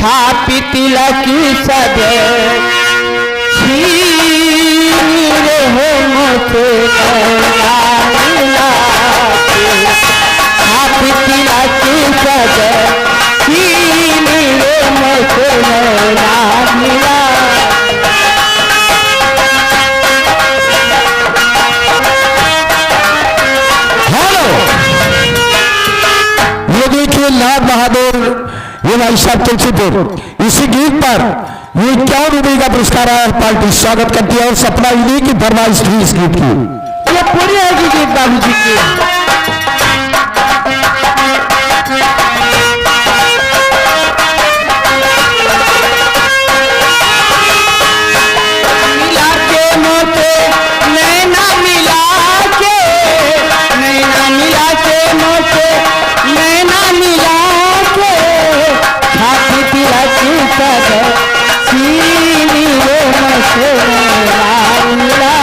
छापी तिलक सजे छीन रे मुझसे छापी तिलक सजे छीन रे मुझसे मिला। लाल बहादुर ये भाई साहब तुलसीपुर, इसी गीत पर ये 51 रुपये का पुरस्कार आया। पार्टी स्वागत करती है और सपना इन्हीं की फरमाइश थी इस गीत की। ये पूरी है कि गीत बाबू जी की। मिला के मोते नैना मिला के, नैना मिला के मोते नैना मिला के छाती तिलक सजे सीनी रे मुझसे मिला।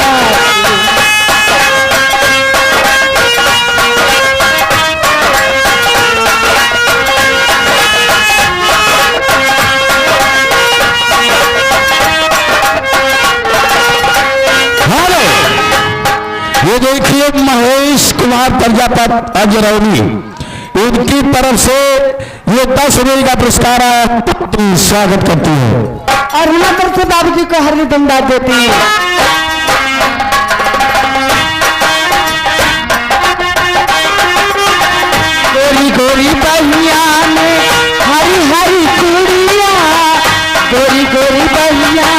ये देखिए महेश कुमार प्रजापति अजरौली, उनकी तरफ से ये 10 रुपये का पुरस्कार आया। स्वागत करती है और उनकी तरफ से बाबू जी को हरनी धनबाद देती है। गोरी गोरी बहिया में हरी हरी चूड़िया, गोरी गोरी बहिया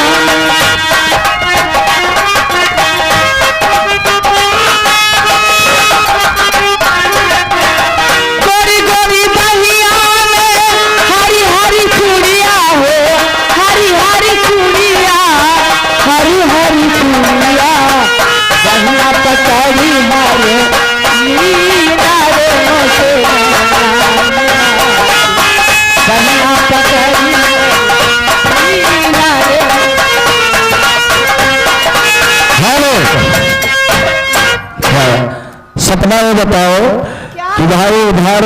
सपना ये बताओ कि भाई उधर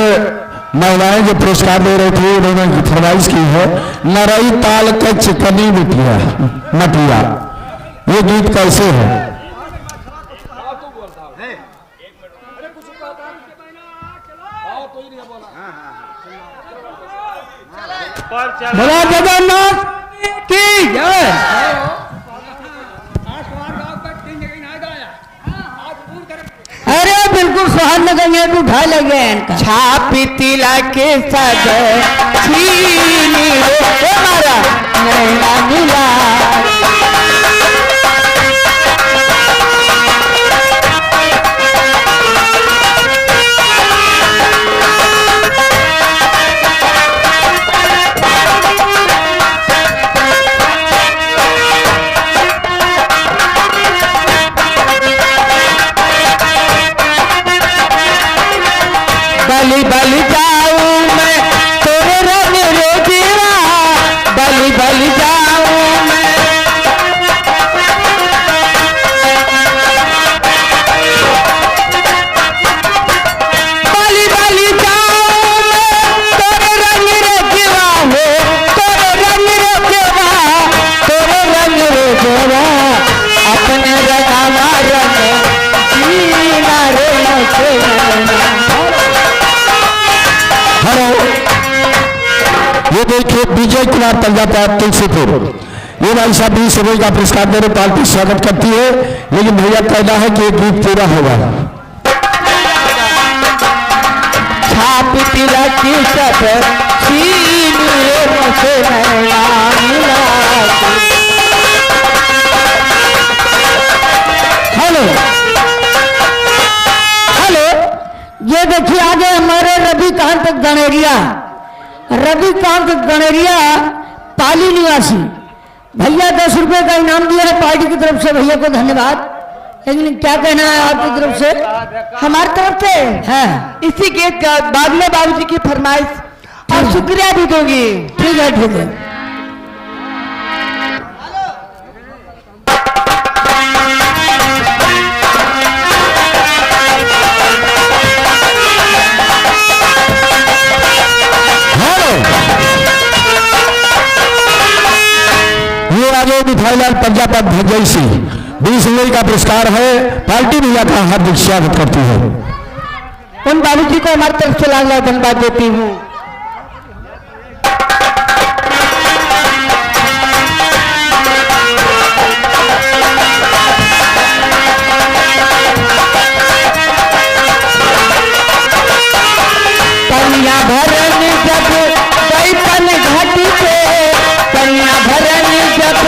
महिलाएं जो पुरस्कार दे रही थी उन्होंने फरमाइश की है नरई ताल का चिकनी मटिया, ये गीत कैसे है? बोला जगन्नाथ की जय। अरे बिल्कुल सुहान गए तो उठा लगे छापी तिलक सजे छीनी रे मारा नैना मिला। बलि बलि जाऊं मैं तोरे रंग रोजिया, बलि बलि जाऊं मैं। बलि बलि जाऊं मैं तोरे रंग रोजिया हो, तोरे रंग रोजिया, तोरे रंग रोजिया अपने रंगावा रंग जीना रे मुझसे। ये देखिए विजय कुमार प्रजापति तुलसीपुर, ये भाई साहब 20 रुपये का पुरस्कार दे रहे। पार्टी स्वागत करती है, लेकिन भैया कहना है कि ये गीत पूरा होगा। छापी तिलक सजे छीन रे मुझसे मिला। हेलो हेलो, ये देखिए आगे हमारे रविकांत गणेरिया, रविकांत गणेरिया पाली निवासी भैया 10 रुपए का इनाम दिया है पार्टी की तरफ से। भैया को धन्यवाद। लेकिन क्या कहना है आपकी तरफ से? हमारी तरफ से है इसी गीत का बाद में बाबूजी की फरमाइश और शुक्रिया भी दोगी। ठीक है ठीक है। भाईलाल प्रजापत भजई सिंह 20 रुपये का पुरस्कार है। पार्टी भैया का हार्दिक स्वागत करती है। उन बाबूजी को हमारी तरफ से लाल धन्यवाद देती हूँ। कन्या भरन जब बैठन घाटी पे, कन्या भरन जब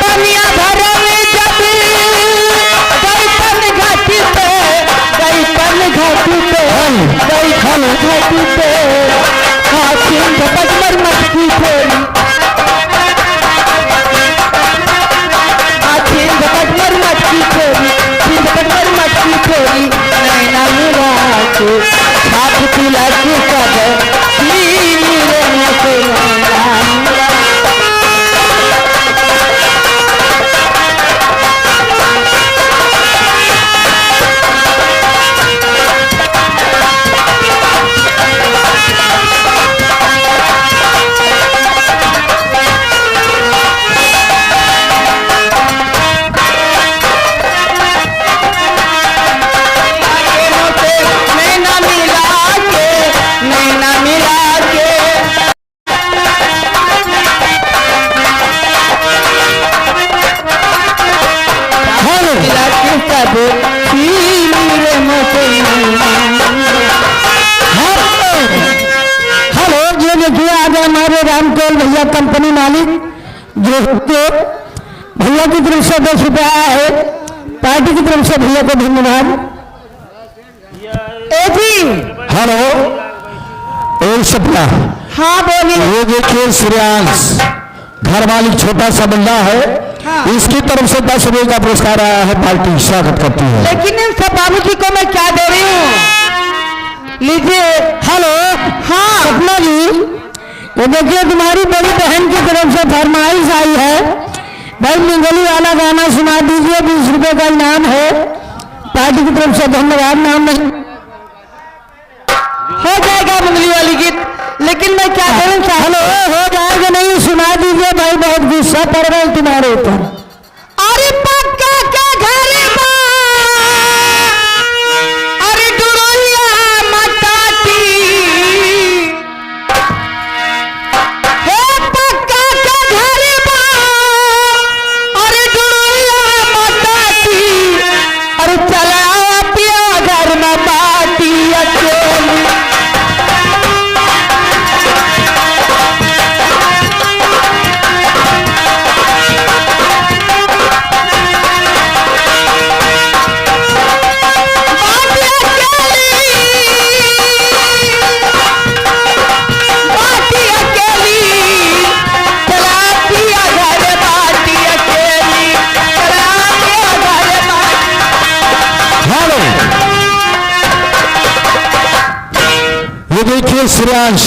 कन्या भरन जब बैठन घाटी पे, बैठन घाटी पे, बैठन घाटी पे, हासिन झपट मटकी फेरी, मटकी फेरी, नैना मिला के छाप तिलक कब नीले नसे हमारे रामकेल भैया कंपनी मालिक जो भैया की तरफ से 10 रुपया है। पार्टी की तरफ से भैया को धन्यवाद। हेलो एक सपना। हाँ बोलिए। ये देखिए श्रेयांश घर मालिक छोटा सा बंदा है। हाँ। इसकी तरफ से 10 रुपये का पुरस्कार आया है। पार्टी स्वागत करती है। लेकिन इन सब बाबूजी को मैं क्या दे रही हूँ, लीजिए। हेलो। हाँ सपना जी, ये देखिए तुम्हारी बड़ी बहन की तरफ से फरमाइश आई है, भाई मंगली वाला गाना सुना दीजिए, 20 रुपये का इनाम है। पार्टी की तरफ से धन्यवाद। नाम नहीं हो जाएगा मंगली वाली गीत, लेकिन मैं क्या करूँ। हेलो हो जाएगा नहीं, सुना दीजिए भाई, बहुत गुस्सा पड़ रहा है तुम्हारे ऊपर। अरे पक्का क्या घर अरे डुरोइया मटाती, हे पक्का क्या घर अरे डुरोइया मटाती, अरे चला पिया घर में बाटी अकेली। ये देखिए श्रेयांश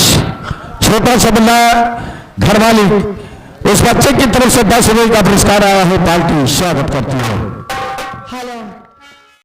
छोटा सा बंदा घर वाली, उस बच्चे की तरफ से 10 रुपये का पुरस्कार आया है। पार्टी स्वागत करती है।